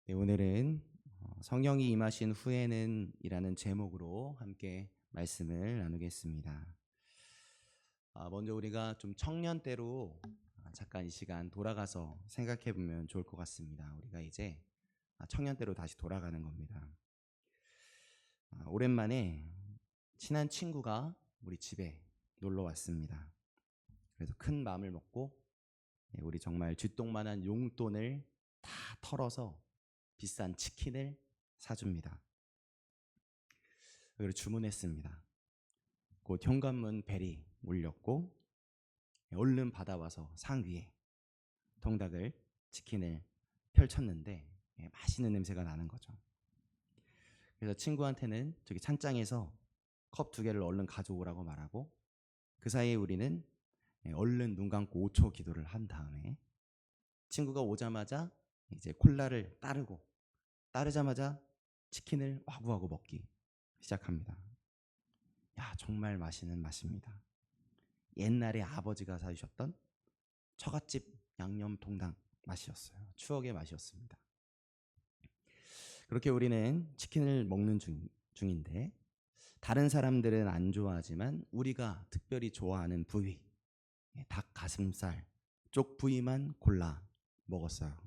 네, 오늘은 성령이 임하신 후에는 이라는 제목으로 함께 말씀을 나누겠습니다. 먼저 우리가 좀 청년 때로 잠깐 이 시간 돌아가서 생각해 보면 좋을 것 같습니다. 우리가 이제 청년 때로 다시 돌아가는 겁니다. 오랜만에 친한 친구가 우리 집에 놀러 왔습니다. 그래서 큰 마음을 먹고 우리 정말 쥐똥만한 용돈을 다 털어서 비싼 치킨을 사줍니다. 그리고 주문했습니다. 곧 현관문 벨이 울렸고 얼른 받아와서 상 위에 통닭을 치킨을 펼쳤는데 맛있는 냄새가 나는 거죠. 그래서 친구한테는 저기 찬장에서 컵 2개를 얼른 가져오라고 말하고 그 사이에 우리는 얼른 눈 감고 5초 기도를 한 다음에 친구가 오자마자 이제 콜라를 따르자마자 치킨을 와구와구 먹기 시작합니다. 야, 정말 맛있는 맛입니다. 옛날에 아버지가 사주셨던 처갓집 양념 통닭 맛이었어요. 추억의 맛이었습니다. 그렇게 우리는 치킨을 먹는 중인데 다른 사람들은 안 좋아하지만 우리가 특별히 좋아하는 부위, 닭 가슴살 쪽 부위만 골라 먹었어요.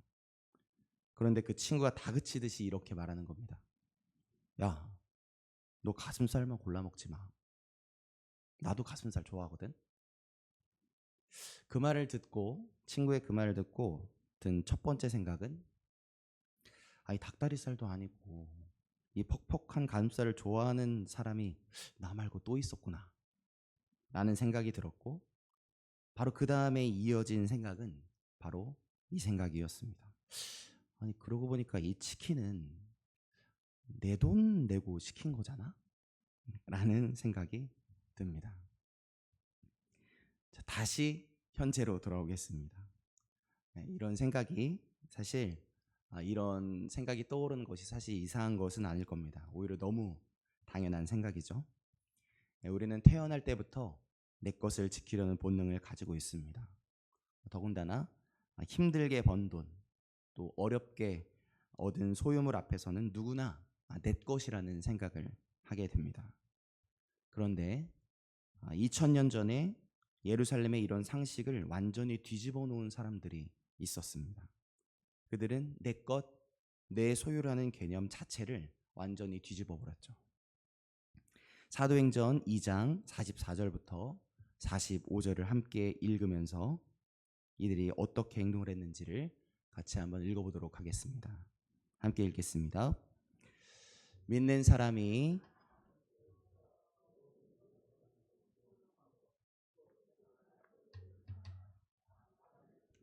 그런데 그 친구가 다그치듯이 이렇게 말하는 겁니다. 야, 너 가슴살만 골라 먹지 마. 나도 가슴살 좋아하거든. 친구의 그 말을 듣고 든 첫 번째 생각은 이 닭다리살도 아니고 이 퍽퍽한 가슴살을 좋아하는 사람이 나 말고 또 있었구나 라는 생각이 들었고, 바로 그 다음에 이어진 생각은 바로 이 생각이었습니다. 아니, 그러고 보니까 이 치킨은 내 돈 내고 시킨 거잖아? 라는 생각이 듭니다. 자, 다시 현재로 돌아오겠습니다. 이런 생각이 사실 이런 생각이 떠오르는 것이 사실 이상한 것은 아닐 겁니다. 오히려 너무 당연한 생각이죠. 우리는 태어날 때부터 내 것을 지키려는 본능을 가지고 있습니다. 더군다나 힘들게 번 돈, 또 어렵게 얻은 소유물 앞에서는 누구나 내 것이라는 생각을 하게 됩니다. 그런데 2000년 전에 예루살렘에 이런 상식을 완전히 뒤집어 놓은 사람들이 있었습니다. 그들은 내 것, 내 소유라는 개념 자체를 완전히 뒤집어 버렸죠. 사도행전 2장 44절부터 45절을 함께 읽으면서 이들이 어떻게 행동을 했는지를 같이 한번 읽어보도록 하겠습니다. 함께 읽겠습니다. 믿는 사람이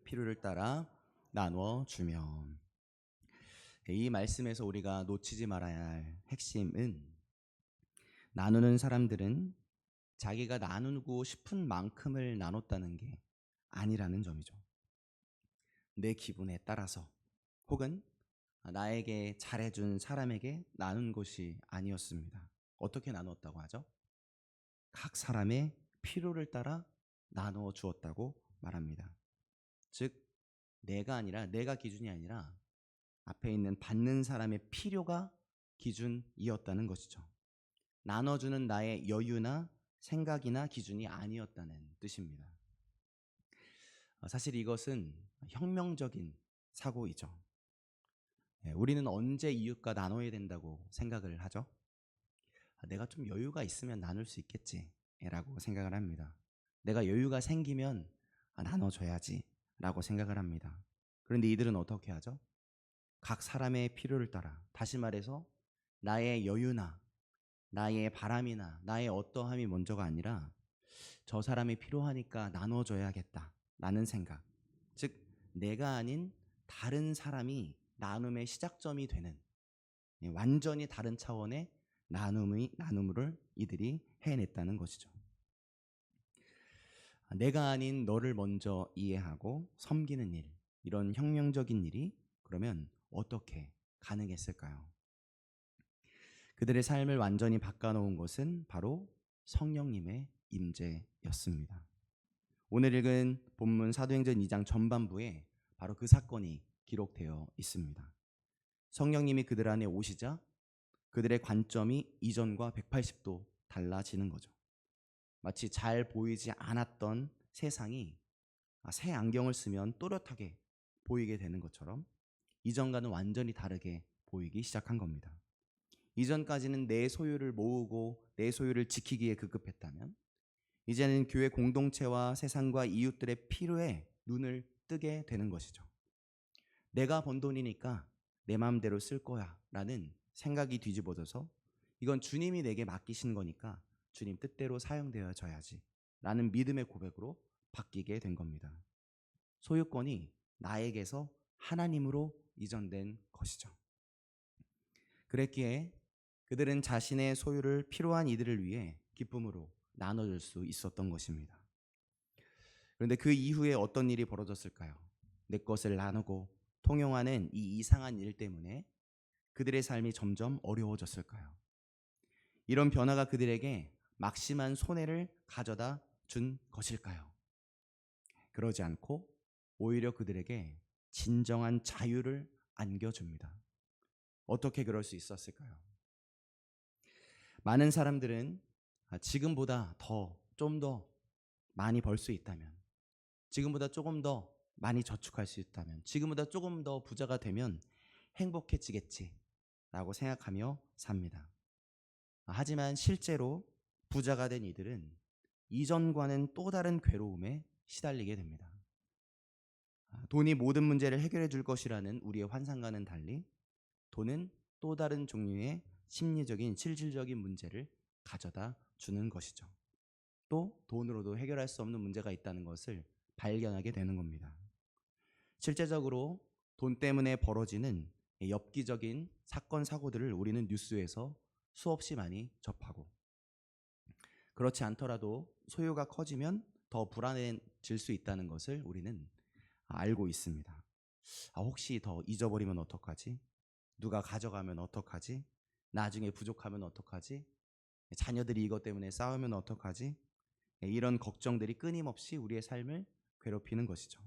필요를 따라 나누어 주면. 이 말씀에서 우리가 놓치지 말아야 할 핵심은 나누는 사람들은 자기가 나누고 싶은 만큼을 나눴다는 게 아니라는 점이죠. 내 기분에 따라서 혹은 나에게 잘해준 사람에게 나눈 것이 아니었습니다. 어떻게 나누었다고 하죠? 각 사람의 필요를 따라 나누어 주었다고 말합니다. 즉 내가 기준이 아니라 앞에 있는 받는 사람의 필요가 기준이었다는 것이죠. 나눠주는 나의 여유나 생각이나 기준이 아니었다는 뜻입니다. 사실 이것은 혁명적인 사고이죠. 우리는 언제 이웃과 나눠야 된다고 생각을 하죠? 내가 좀 여유가 있으면 나눌 수 있겠지 라고 생각을 합니다. 내가 여유가 생기면 나눠줘야지 라고 생각을 합니다. 그런데 이들은 어떻게 하죠? 각 사람의 필요를 따라, 다시 말해서 나의 여유나 나의 바람이나 나의 어떠함이 먼저가 아니라 저 사람이 필요하니까 나눠줘야겠다 라는 생각, 즉 내가 아닌 다른 사람이 나눔의 시작점이 되는 완전히 다른 차원의 나눔을 이들이 해냈다는 것이죠. 내가 아닌 너를 먼저 이해하고 섬기는 일, 이런 혁명적인 일이 그러면 어떻게 가능했을까요? 그들의 삶을 완전히 바꿔놓은 것은 바로 성령님의 임재였습니다. 오늘 읽은 본문 사도행전 2장 전반부에 바로 그 사건이 기록되어 있습니다. 성령님이 그들 안에 오시자 그들의 관점이 이전과 180도 달라지는 거죠. 마치 잘 보이지 않았던 세상이 새 안경을 쓰면 또렷하게 보이게 되는 것처럼 이전과는 완전히 다르게 보이기 시작한 겁니다. 이전까지는 내 소유를 모으고 내 소유를 지키기에 급급했다면 이제는 교회 공동체와 세상과 이웃들의 필요에 눈을 뜨게 되는 것이죠. 내가 번 돈이니까 내 마음대로 쓸 거야 라는 생각이 뒤집어져서 이건 주님이 내게 맡기신 거니까 주님 뜻대로 사용되어져야지 라는 믿음의 고백으로 바뀌게 된 겁니다. 소유권이 나에게서 하나님으로 이전된 것이죠. 그랬기에 그들은 자신의 소유를 필요한 이들을 위해 기쁨으로 나눠줄 수 있었던 것입니다. 그런데 그 이후에 어떤 일이 벌어졌을까요? 내 것을 나누고 통용하는 이 이상한 일 때문에 그들의 삶이 점점 어려워졌을까요? 이런 변화가 그들에게 막심한 손해를 가져다 준 것일까요? 그러지 않고 오히려 그들에게 진정한 자유를 안겨줍니다. 어떻게 그럴 수 있었을까요? 많은 사람들은 지금보다 좀 더 많이 벌 수 있다면, 지금보다 조금 더 많이 저축할 수 있다면, 지금보다 조금 더 부자가 되면 행복해지겠지라고 생각하며 삽니다. 하지만 실제로 부자가 된 이들은 이전과는 또 다른 괴로움에 시달리게 됩니다. 돈이 모든 문제를 해결해 줄 것이라는 우리의 환상과는 달리 돈은 또 다른 종류의 심리적인 실질적인 문제를 가져다 주는 것이죠. 또 돈으로도 해결할 수 없는 문제가 있다는 것을 발견하게 되는 겁니다. 실제적으로 돈 때문에 벌어지는 엽기적인 사건 사고들을 우리는 뉴스에서 수없이 많이 접하고, 그렇지 않더라도 소유가 커지면 더 불안해질 수 있다는 것을 우리는 알고 있습니다. 혹시 더 잊어버리면 어떡하지? 누가 가져가면 어떡하지? 나중에 부족하면 어떡하지? 자녀들이 이것 때문에 싸우면 어떡하지? 이런 걱정들이 끊임없이 우리의 삶을 괴롭히는 것이죠.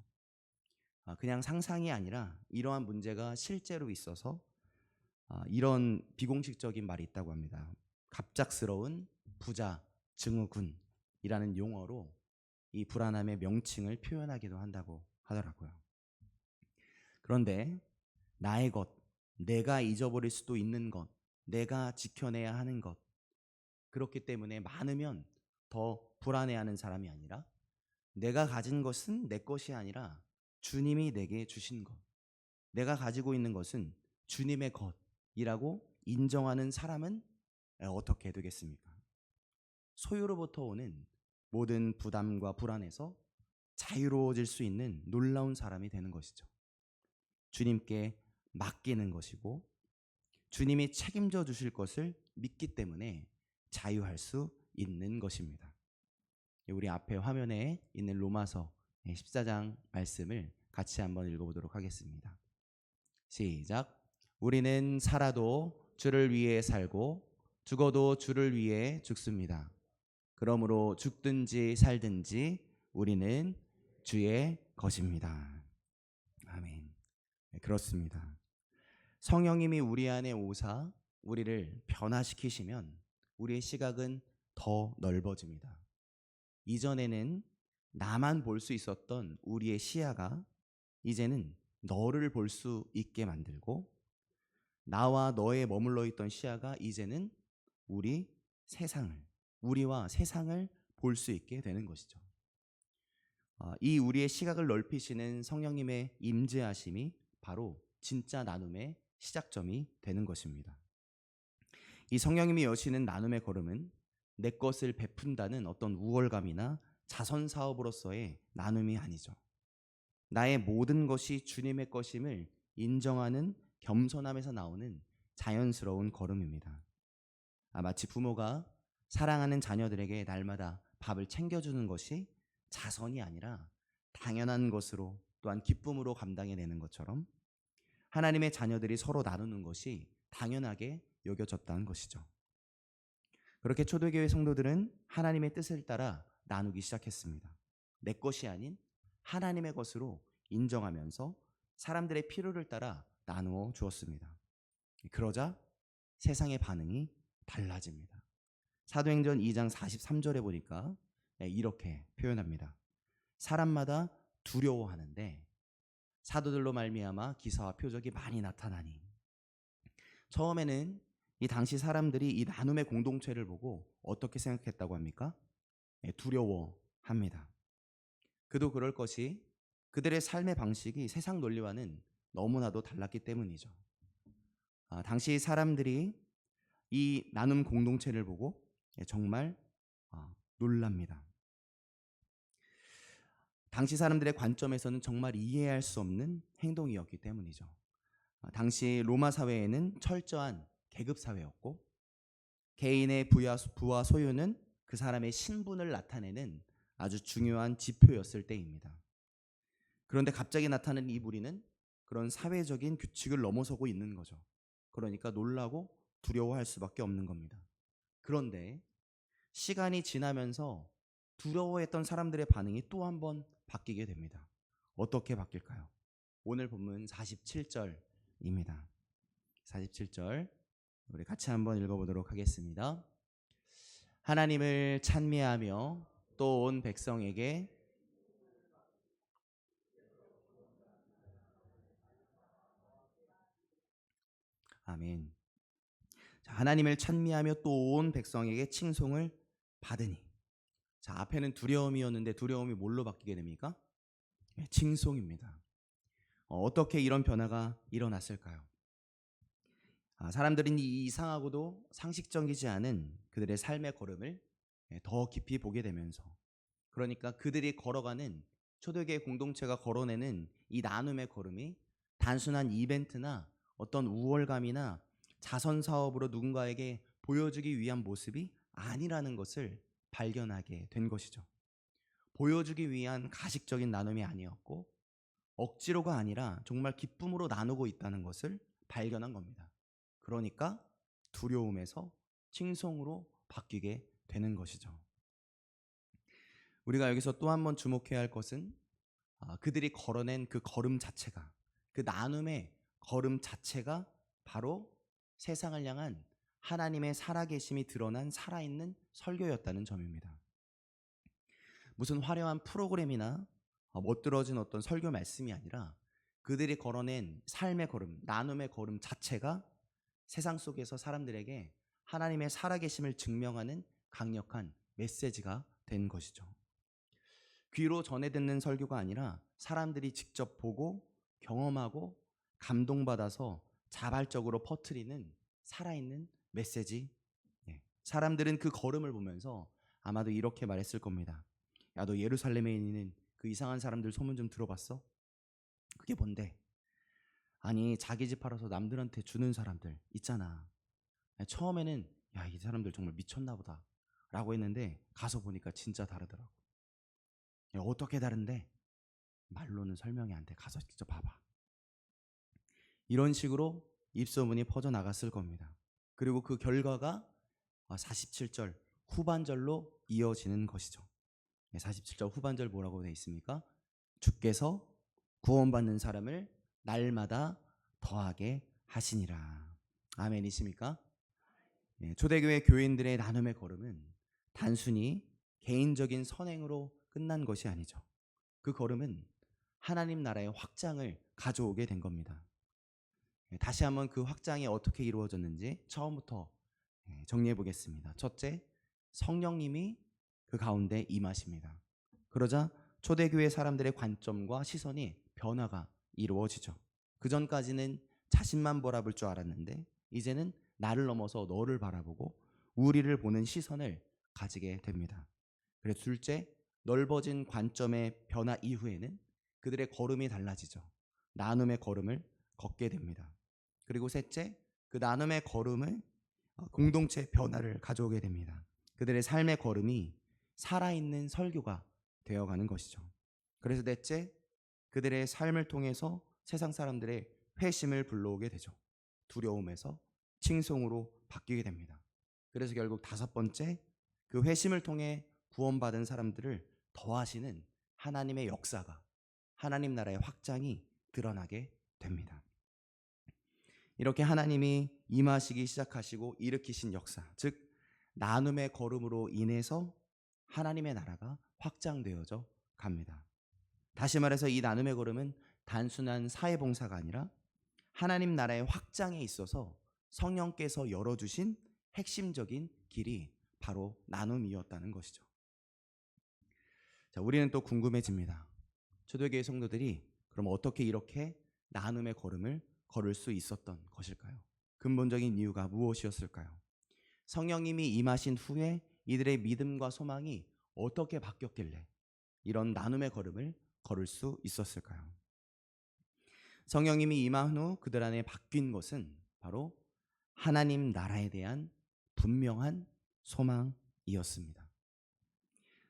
그냥 상상이 아니라 이러한 문제가 실제로 있어서 이런 비공식적인 말이 있다고 합니다. 갑작스러운 부자 증후군이라는 용어로 이 불안함의 명칭을 표현하기도 한다고 하더라고요. 그런데 나의 것, 내가 잊어버릴 수도 있는 것, 내가 지켜내야 하는 것, 그렇기 때문에 많으면 더 불안해하는 사람이 아니라 내가 가진 것은 내 것이 아니라 주님이 내게 주신 것, 내가 가지고 있는 것은 주님의 것이라고 인정하는 사람은 어떻게 되겠습니까? 소유로부터 오는 모든 부담과 불안에서 자유로워질 수 있는 놀라운 사람이 되는 것이죠. 주님께 맡기는 것이고 주님이 책임져 주실 것을 믿기 때문에 자유할 수 있는 것입니다. 우리 앞에 화면에 있는 로마서 14장 말씀을 같이 한번 읽어보도록 하겠습니다. 시작. 우리는 살아도 주를 위해 살고 죽어도 주를 위해 죽습니다. 그러므로 죽든지 살든지 우리는 주의 것입니다. 아멘. 네, 그렇습니다. 성령님이 우리 안에 오사 우리를 변화시키시면 우리의 시각은 더 넓어집니다. 이전에는 나만 볼 수 있었던 우리의 시야가 이제는 너를 볼 수 있게 만들고, 나와 너에 머물러 있던 시야가 이제는 우리와 세상을 볼 수 있게 되는 것이죠. 이 우리의 시각을 넓히시는 성령님의 임재하심이 바로 진짜 나눔의 시작점이 되는 것입니다. 이 성령님이 여시는 나눔의 걸음은 내 것을 베푼다는 어떤 우월감이나 자선 사업으로서의 나눔이 아니죠. 나의 모든 것이 주님의 것임을 인정하는 겸손함에서 나오는 자연스러운 걸음입니다. 마치 부모가 사랑하는 자녀들에게 날마다 밥을 챙겨주는 것이 자선이 아니라 당연한 것으로 또한 기쁨으로 감당해내는 것처럼 하나님의 자녀들이 서로 나누는 것이 당연하게 여겨졌다는 것이죠. 그렇게 초대교회 성도들은 하나님의 뜻을 따라 나누기 시작했습니다. 내 것이 아닌 하나님의 것으로 인정하면서 사람들의 필요를 따라 나누어 주었습니다. 그러자 세상의 반응이 달라집니다. 사도행전 2장 43절에 보니까 이렇게 표현합니다. 사람마다 두려워하는데 사도들로 말미암아 기사와 표적이 많이 나타나니. 처음에는 이 당시 사람들이 이 나눔의 공동체를 보고 어떻게 생각했다고 합니까? 두려워합니다. 그도 그럴 것이 그들의 삶의 방식이 세상 논리와는 너무나도 달랐기 때문이죠. 당시 사람들이 이 나눔 공동체를 보고 정말 놀랍니다. 당시 사람들의 관점에서는 정말 이해할 수 없는 행동이었기 때문이죠. 당시 로마 사회에는 철저한 계급 사회였고 개인의 부와 소유는 그 사람의 신분을 나타내는 아주 중요한 지표였을 때입니다. 그런데 갑자기 나타나는 이 무리는 그런 사회적인 규칙을 넘어서고 있는 거죠. 그러니까 놀라고 두려워할 수밖에 없는 겁니다. 그런데 시간이 지나면서 두려워했던 사람들의 반응이 또 한 번 바뀌게 됩니다. 어떻게 바뀔까요? 오늘 본문 47절입니다. 47절 우리 같이 한번 읽어보도록 하겠습니다. 하나님을 찬미하며 또 온 백성에게 아멘. 자, 하나님을 찬미하며 또 온 백성에게 칭송을 받으니. 자, 앞에는 두려움이었는데 두려움이 뭘로 바뀌게 됩니까? 칭송입니다. 어떻게 이런 변화가 일어났을까요? 사람들은 이 이상하고도 상식적이지 않은 그들의 삶의 걸음을 더 깊이 보게 되면서, 그러니까 그들이 걸어가는 초대교회 공동체가 걸어내는 이 나눔의 걸음이 단순한 이벤트나 어떤 우월감이나 자선 사업으로 누군가에게 보여주기 위한 모습이 아니라는 것을 발견하게 된 것이죠. 보여주기 위한 가식적인 나눔이 아니었고 억지로가 아니라 정말 기쁨으로 나누고 있다는 것을 발견한 겁니다. 그러니까 두려움에서 칭송으로 바뀌게 되는 것이죠. 우리가 여기서 또 한 번 주목해야 할 것은 그들이 걸어낸 그 걸음 자체가, 그 나눔의 걸음 자체가 바로 세상을 향한 하나님의 살아계심이 드러난 살아있는 설교였다는 점입니다. 무슨 화려한 프로그램이나 멋들어진 어떤 설교 말씀이 아니라 그들이 걸어낸 삶의 걸음, 나눔의 걸음 자체가 세상 속에서 사람들에게 하나님의 살아계심을 증명하는 강력한 메시지가 된 것이죠. 귀로 전해 듣는 설교가 아니라 사람들이 직접 보고 경험하고 감동받아서 자발적으로 퍼뜨리는 살아있는 메시지. 사람들은 그 걸음을 보면서 아마도 이렇게 말했을 겁니다. 야, 너 예루살렘에 있는 그 이상한 사람들 소문 좀 들어봤어? 그게 뭔데? 아니, 자기 집 팔아서 남들한테 주는 사람들 있잖아. 처음에는 야, 이 사람들 정말 미쳤나 보다 라고 했는데 가서 보니까 진짜 다르더라고. 야, 어떻게 다른데? 말로는 설명이 안 돼. 가서 직접 봐봐. 이런 식으로 입소문이 퍼져나갔을 겁니다. 그리고 그 결과가 47절 후반절로 이어지는 것이죠. 47절 후반절 뭐라고 되어 있습니까? 주께서 구원받는 사람을 날마다 더하게 하시니라. 아멘이십니까? 초대교회 교인들의 나눔의 걸음은 단순히 개인적인 선행으로 끝난 것이 아니죠. 그 걸음은 하나님 나라의 확장을 가져오게 된 겁니다. 다시 한번 그 확장이 어떻게 이루어졌는지 처음부터 정리해 보겠습니다. 첫째, 성령님이 그 가운데 임하십니다. 그러자 초대교회 사람들의 관점과 시선이 변화가 이루어지죠. 그 전까지는 자신만 바라볼 줄 알았는데 이제는 나를 넘어서 너를 바라보고 우리를 보는 시선을 가지게 됩니다. 그래서 둘째, 넓어진 관점의 변화 이후에는 그들의 걸음이 달라지죠. 나눔의 걸음을 걷게 됩니다. 그리고 셋째, 그 나눔의 걸음을 공동체 변화를 가져오게 됩니다. 그들의 삶의 걸음이 살아있는 설교가 되어가는 것이죠. 그래서 넷째, 그들의 삶을 통해서 세상 사람들의 회심을 불러오게 되죠. 두려움에서 칭송으로 바뀌게 됩니다. 그래서 결국 다섯 번째, 그 회심을 통해 구원받은 사람들을 더하시는 하나님의 역사가, 하나님 나라의 확장이 드러나게 됩니다. 이렇게 하나님이 임하시기 시작하시고 일으키신 역사, 즉 나눔의 걸음으로 인해서 하나님의 나라가 확장되어져 갑니다. 다시 말해서 이 나눔의 걸음은 단순한 사회봉사가 아니라 하나님 나라의 확장에 있어서 성령께서 열어주신 핵심적인 길이 바로 나눔이었다는 것이죠. 자, 우리는 또 궁금해집니다. 초대교회 성도들이 그럼 어떻게 이렇게 나눔의 걸음을 걸을 수 있었던 것일까요? 근본적인 이유가 무엇이었을까요? 성령님이 임하신 후에 이들의 믿음과 소망이 어떻게 바뀌었길래 이런 나눔의 걸음을 걸을 수 있었을까요? 성령님이 임한 후 그들 안에 바뀐 것은 바로 하나님 나라에 대한 분명한 소망이었습니다.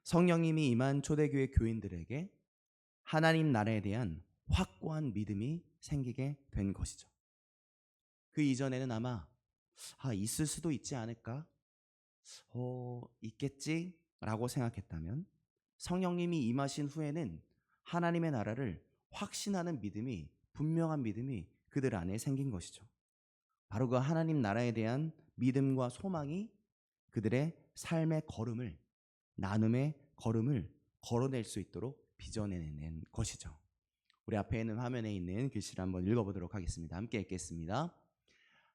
성령님이 임한 초대교회 교인들에게 하나님 나라에 대한 확고한 믿음이 생기게 된 것이죠. 그 이전에는 아마 있을 수도 있지 않을까? 있겠지? 라고 생각했다면 성령님이 임하신 후에는 하나님의 나라를 확신하는 믿음이, 분명한 믿음이 그들 안에 생긴 것이죠. 바로 그 하나님 나라에 대한 믿음과 소망이 그들의 삶의 걸음을, 나눔의 걸음을 걸어낼 수 있도록 빚어내는 것이죠. 우리 앞에 있는 화면에 있는 글씨를 한번 읽어보도록 하겠습니다. 함께 읽겠습니다.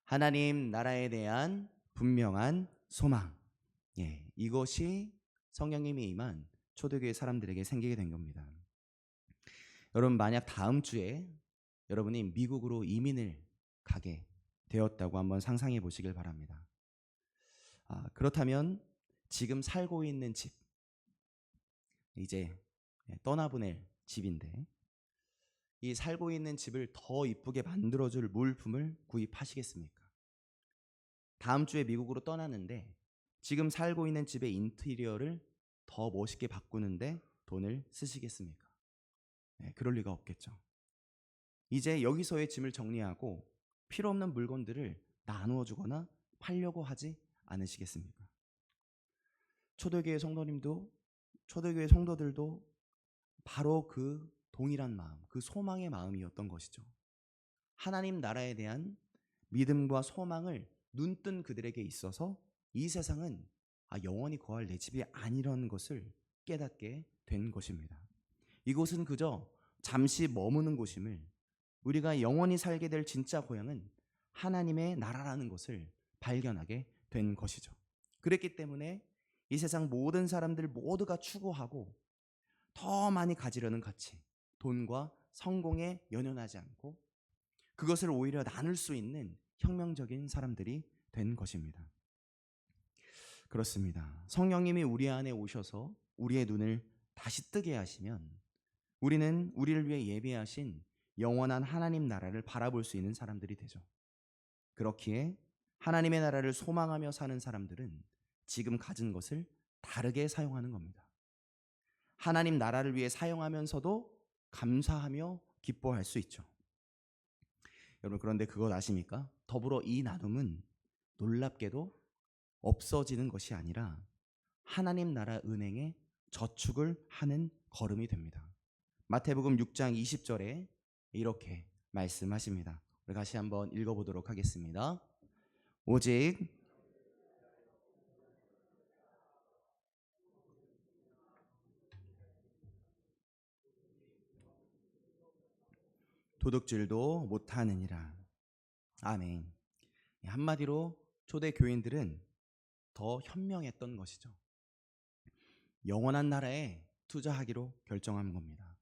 하나님 나라에 대한 분명한 소망. 이것이 성령님이 임한 초대교회 사람들에게 생기게 된 겁니다. 여러분, 만약 다음 주에 여러분이 미국으로 이민을 가게 되었다고 한번 상상해 보시길 바랍니다. 그렇다면 지금 살고 있는 집, 이제 떠나보낼 집인데 이 살고 있는 집을 더 이쁘게 만들어줄 물품을 구입하시겠습니까? 다음 주에 미국으로 떠나는데 지금 살고 있는 집의 인테리어를 더 멋있게 바꾸는데 돈을 쓰시겠습니까? 그럴 리가 없겠죠. 이제 여기서의 짐을 정리하고 필요 없는 물건들을 나누어 주거나 팔려고 하지 않으시겠습니까? 초대교회 성도님도, 초대교회 성도들도 바로 그 동일한 마음, 그 소망의 마음이었던 것이죠. 하나님 나라에 대한 믿음과 소망을 눈뜬 그들에게 있어서 이 세상은 영원히 거할 내 집이 아니라는 것을 깨닫게 된 것입니다. 이곳은 그저 잠시 머무는 곳임을, 우리가 영원히 살게 될 진짜 고향은 하나님의 나라라는 것을 발견하게 된 것이죠. 그랬기 때문에 이 세상 모든 사람들 모두가 추구하고 더 많이 가지려는 가치, 돈과 성공에 연연하지 않고 그것을 오히려 나눌 수 있는 혁명적인 사람들이 된 것입니다. 그렇습니다. 성령님이 우리 안에 오셔서 우리의 눈을 다시 뜨게 하시면 우리는 우리를 위해 예비하신 영원한 하나님 나라를 바라볼 수 있는 사람들이 되죠. 그렇기에 하나님의 나라를 소망하며 사는 사람들은 지금 가진 것을 다르게 사용하는 겁니다. 하나님 나라를 위해 사용하면서도 감사하며 기뻐할 수 있죠. 여러분, 그런데 그것 아십니까? 더불어 이 나눔은 놀랍게도 없어지는 것이 아니라 하나님 나라 은행에 저축을 하는 걸음이 됩니다. 마태복음 6장 20절에 이렇게 말씀하십니다. 우리 다시 한번 읽어보도록 하겠습니다. 오직 도둑질도 못하느니라. 아멘. 한마디로 초대 교인들은 더 현명했던 것이죠. 영원한 나라에 투자하기로 결정한 겁니다.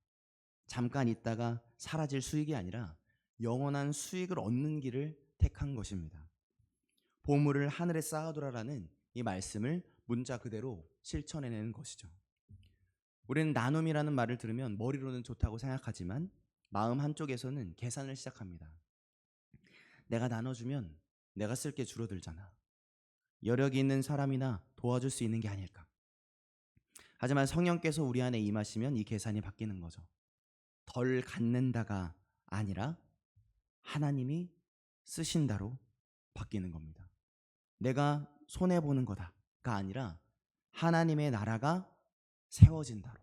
잠깐 있다가 사라질 수익이 아니라 영원한 수익을 얻는 길을 택한 것입니다. 보물을 하늘에 쌓아두라라는 이 말씀을 문자 그대로 실천해내는 것이죠. 우리는 나눔이라는 말을 들으면 머리로는 좋다고 생각하지만 마음 한쪽에서는 계산을 시작합니다. 내가 나눠주면 내가 쓸 게 줄어들잖아. 여력이 있는 사람이나 도와줄 수 있는 게 아닐까. 하지만 성령께서 우리 안에 임하시면 이 계산이 바뀌는 거죠. 덜 갖는다가 아니라 하나님이 쓰신다로 바뀌는 겁니다. 내가 손해보는 거다가 아니라 하나님의 나라가 세워진다로,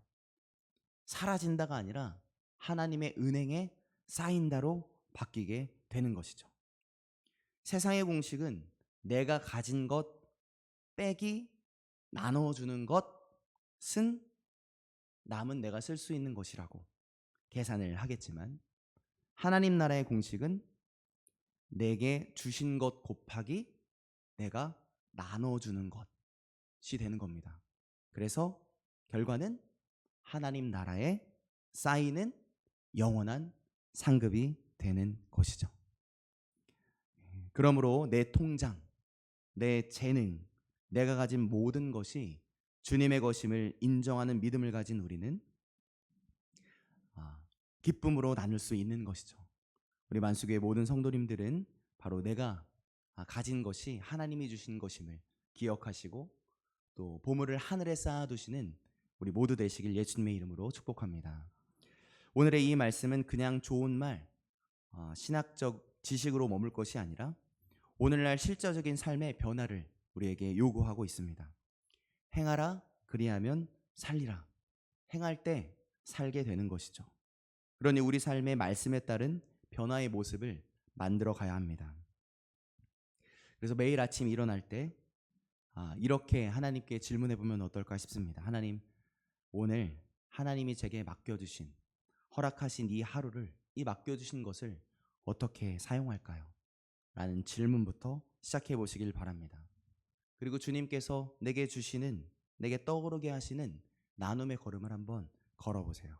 사라진다가 아니라 하나님의 은행에 쌓인다로 바뀌게 되는 것이죠. 세상의 공식은 내가 가진 것 빼기 나눠주는 것은 남은 내가 쓸 수 있는 것이라고 계산을 하겠지만, 하나님 나라의 공식은 내게 주신 것 곱하기 내가 나눠주는 것이 되는 겁니다. 그래서 결과는 하나님 나라에 쌓이는 영원한 상급이 되는 것이죠. 그러므로 내 통장, 내 재능, 내가 가진 모든 것이 주님의 것임을 인정하는 믿음을 가진 우리는 기쁨으로 나눌 수 있는 것이죠. 우리 만수교의 모든 성도님들은 바로 내가 가진 것이 하나님이 주신 것임을 기억하시고 또 보물을 하늘에 쌓아두시는 우리 모두 되시길 예수님의 이름으로 축복합니다. 오늘의 이 말씀은 그냥 좋은 말, 신학적 지식으로 머물 것이 아니라 오늘날 실제적인 삶의 변화를 우리에게 요구하고 있습니다. 행하라, 그리하면 살리라. 행할 때 살게 되는 것이죠. 그러니 우리 삶의 말씀에 따른 변화의 모습을 만들어 가야 합니다. 그래서 매일 아침 일어날 때 이렇게 하나님께 질문해 보면 어떨까 싶습니다. 하나님, 오늘 하나님이 제게 맡겨주신, 허락하신 이 하루를, 이 맡겨주신 것을 어떻게 사용할까요? 라는 질문부터 시작해 보시길 바랍니다. 그리고 주님께서 내게 주시는, 내게 떠오르게 하시는 나눔의 걸음을 한번 걸어보세요.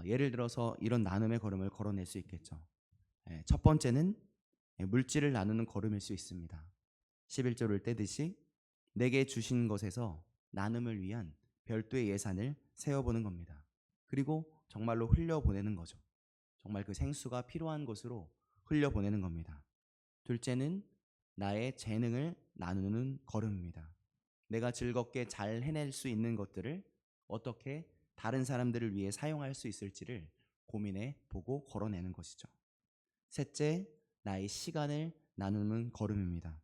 예를 들어서 이런 나눔의 걸음을 걸어낼 수 있겠죠. 첫 번째는 물질을 나누는 걸음일 수 있습니다. 11조를 떼듯이 내게 주신 것에서 나눔을 위한 별도의 예산을 세워보는 겁니다. 그리고 정말로 흘려보내는 거죠. 정말 그 생수가 필요한 곳으로 흘려보내는 겁니다. 둘째는 나의 재능을 나누는 걸음입니다. 내가 즐겁게 잘 해낼 수 있는 것들을 어떻게 다른 사람들을 위해 사용할 수 있을지를 고민해 보고 걸어내는 것이죠. 셋째, 나의 시간을 나누는 걸음입니다.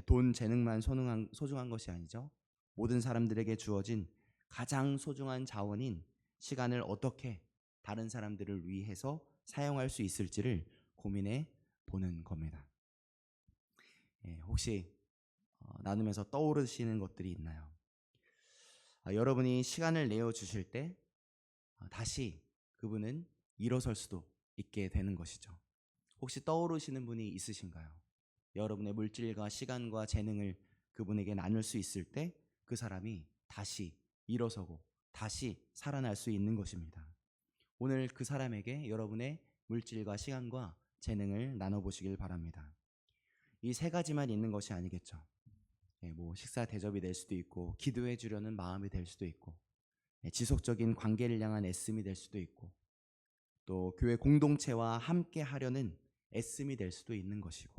돈, 재능만 소중한 것이 아니죠. 모든 사람들에게 주어진 가장 소중한 자원인 시간을 어떻게 다른 사람들을 위해서 사용할 수 있을지를 고민해 보는 겁니다. 혹시 나누면서 떠오르시는 것들이 있나요? 여러분이 시간을 내어 주실 때 다시 그분은 일어설 수도 있게 되는 것이죠. 혹시 떠오르시는 분이 있으신가요? 여러분의 물질과 시간과 재능을 그분에게 나눌 수 있을 때 그 사람이 다시 일어서고 다시 살아날 수 있는 것입니다. 오늘 그 사람에게 여러분의 물질과 시간과 재능을 나눠보시길 바랍니다. 이 세 가지만 있는 것이 아니겠죠. 식사 대접이 될 수도 있고, 기도해 주려는 마음이 될 수도 있고, 지속적인 관계를 향한 애씀이 될 수도 있고, 또 교회 공동체와 함께 하려는 애씀이 될 수도 있는 것이고,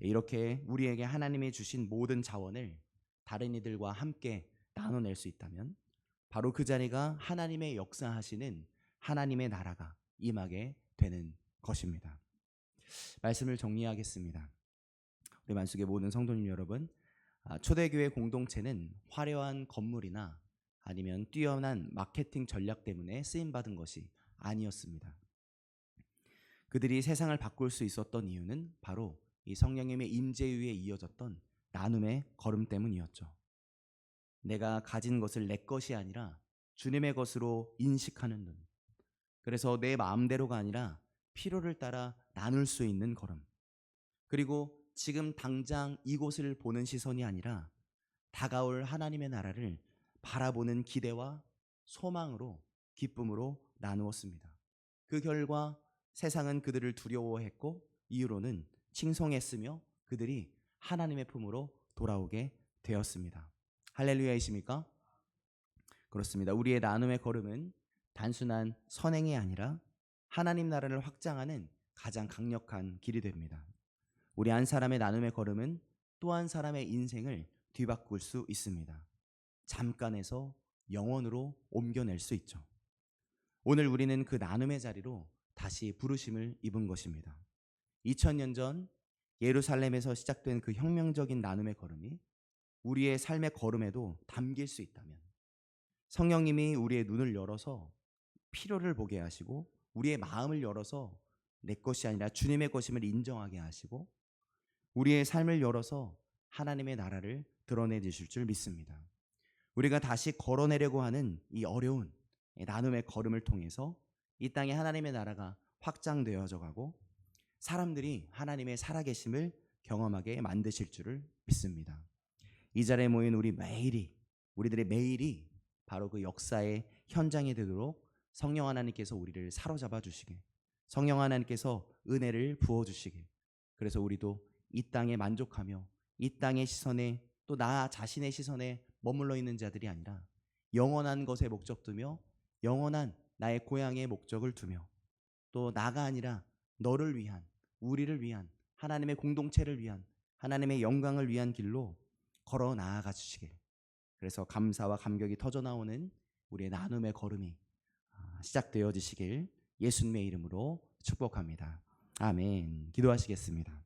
이렇게 우리에게 하나님이 주신 모든 자원을 다른 이들과 함께 나눠낼 수 있다면 바로 그 자리가 하나님의 역사하시는 하나님의 나라가 임하게 되는 것입니다. 말씀을 정리하겠습니다. 우리 만수의 모든 성도님 여러분, 초대교회 공동체는 화려한 건물이나 아니면 뛰어난 마케팅 전략 때문에 쓰임받은 것이 아니었습니다. 그들이 세상을 바꿀 수 있었던 이유는 바로 이 성령님의 임재 위에 이어졌던 나눔의 걸음 때문이었죠. 내가 가진 것을 내 것이 아니라 주님의 것으로 인식하는 눈. 그래서 내 마음대로가 아니라 필요를 따라 나눌 수 있는 걸음. 그리고 지금 당장 이곳을 보는 시선이 아니라 다가올 하나님의 나라를 바라보는 기대와 소망으로, 기쁨으로 나누었습니다. 그 결과 세상은 그들을 두려워했고 이유로는 칭송했으며 그들이 하나님의 품으로 돌아오게 되었습니다. 할렐루야이십니까? 그렇습니다. 우리의 나눔의 걸음은 단순한 선행이 아니라 하나님 나라를 확장하는 가장 강력한 길이 됩니다. 우리 한 사람의 나눔의 걸음은 또 한 사람의 인생을 뒤바꿀 수 있습니다. 잠깐에서 영원으로 옮겨낼 수 있죠. 오늘 우리는 그 나눔의 자리로 다시 부르심을 입은 것입니다. 2000년 전 예루살렘에서 시작된 그 혁명적인 나눔의 걸음이 우리의 삶의 걸음에도 담길 수 있다면, 성령님이 우리의 눈을 열어서 필요를 보게 하시고 우리의 마음을 열어서 내 것이 아니라 주님의 것임을 인정하게 하시고 우리의 삶을 열어서 하나님의 나라를 드러내 주실 줄 믿습니다. 우리가 다시 걸어내려고 하는 이 어려운 나눔의 걸음을 통해서 이 땅에 하나님의 나라가 확장되어져 가고 사람들이 하나님의 살아계심을 경험하게 만드실 줄을 믿습니다. 이 자리에 모인 우리들의 매일이 바로 그 역사의 현장이 되도록 성령 하나님께서 우리를 사로잡아 주시길, 성령 하나님께서 은혜를 부어 주시길, 그래서 우리도 이 땅에 만족하며 이 땅의 시선에 또 나 자신의 시선에 머물러 있는 자들이 아니라 영원한 것에 목적 두며 영원한 나의 고향의 목적을 두며 또 나가 아니라 너를 위한, 우리를 위한, 하나님의 공동체를 위한, 하나님의 영광을 위한 길로 걸어 나아가 주시길, 그래서 감사와 감격이 터져 나오는 우리의 나눔의 걸음이 시작되어지시길 예수님의 이름으로 축복합니다. 아멘. 기도하시겠습니다.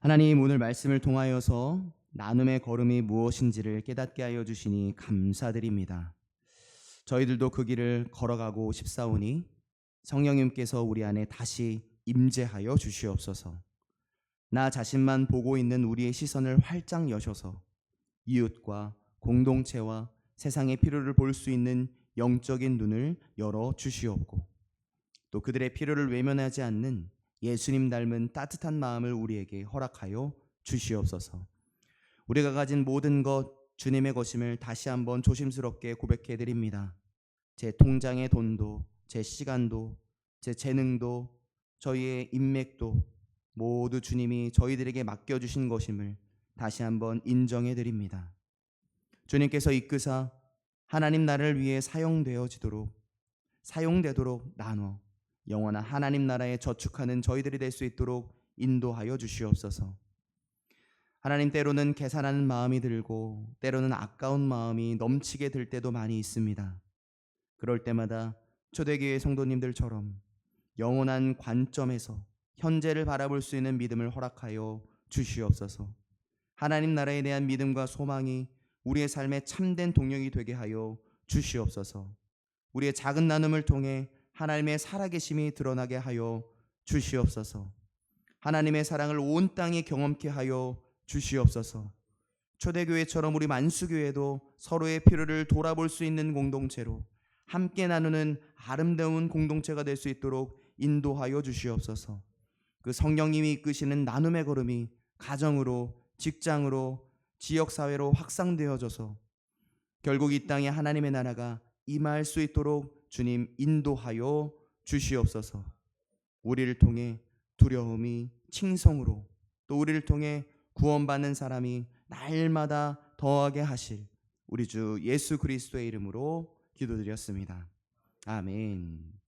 하나님, 오늘 말씀을 통하여서 나눔의 걸음이 무엇인지를 깨닫게 하여 주시니 감사드립니다. 저희들도 그 길을 걸어가고 싶사오니 성령님께서 우리 안에 다시 임재하여 주시옵소서. 나 자신만 보고 있는 우리의 시선을 활짝 여셔서 이웃과 공동체와 세상의 필요를 볼 수 있는 영적인 눈을 열어 주시옵고 또 그들의 필요를 외면하지 않는 예수님 닮은 따뜻한 마음을 우리에게 허락하여 주시옵소서. 우리가 가진 모든 것 주님의 것임을 다시 한번 조심스럽게 고백해 드립니다. 제 통장의 돈도, 제 시간도, 제 재능도, 저희의 인맥도 모두 주님이 저희들에게 맡겨주신 것임을 다시 한번 인정해 드립니다. 주님께서 이끄사 하나님 나라를 위해 사용되도록 나눠 영원한 하나님 나라에 저축하는 저희들이 될 수 있도록 인도하여 주시옵소서. 하나님, 때로는 계산하는 마음이 들고 때로는 아까운 마음이 넘치게 들 때도 많이 있습니다. 그럴 때마다 초대교회 성도님들처럼 영원한 관점에서 현재를 바라볼 수 있는 믿음을 허락하여 주시옵소서. 하나님 나라에 대한 믿음과 소망이 우리의 삶의 참된 동력이 되게 하여 주시옵소서. 우리의 작은 나눔을 통해 하나님의 살아계심이 드러나게 하여 주시옵소서. 하나님의 사랑을 온 땅에 경험케 하여 주시옵소서. 초대교회처럼 우리 만수교회도 서로의 필요를 돌아볼 수 있는 공동체로 함께 나누는 아름다운 공동체가 될 수 있도록 인도하여 주시옵소서. 그 성령님이 이끄시는 나눔의 걸음이 가정으로, 직장으로, 지역사회로 확산되어져서 결국 이 땅에 하나님의 나라가 임할 수 있도록 주님 인도하여 주시옵소서. 우리를 통해 두려움이 칭송으로 또 우리를 통해 구원받는 사람이 날마다 더하게 하실 우리 주 예수 그리스도의 이름으로 기도드렸습니다. 아멘.